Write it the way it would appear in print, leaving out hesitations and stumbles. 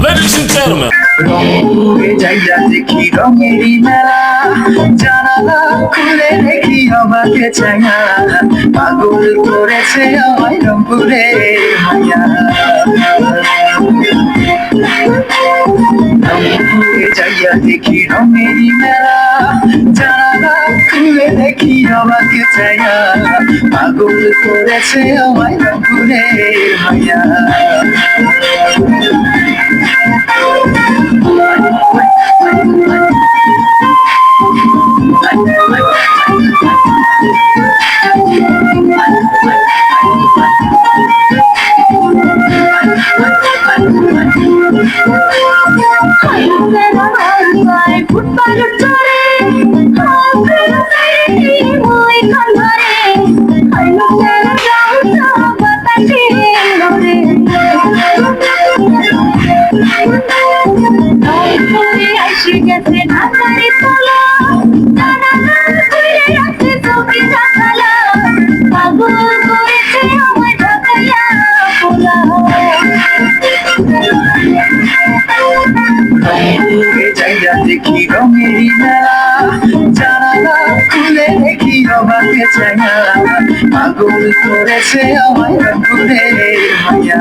Ladies and gentlemen. রংপুরে যাইয়া দেখি রঙেরই মেলা, জানালা খুলে দেখি আমাকে চাইনা, পাগল করেছে আমায় রংপুরে মায়া। রংপুরে যাইয়া দেখি রঙেরই মেলা, জানালা খুলে দেখি আমাকে চাইনা, পাগল করেছে আমায় রংপুরে মায়া। দেখি রঙেরই মেলা, জানালা খুলে দেখি আমাকে চাইনা, পাগল করেছে আমায় রংপুরে মায়া।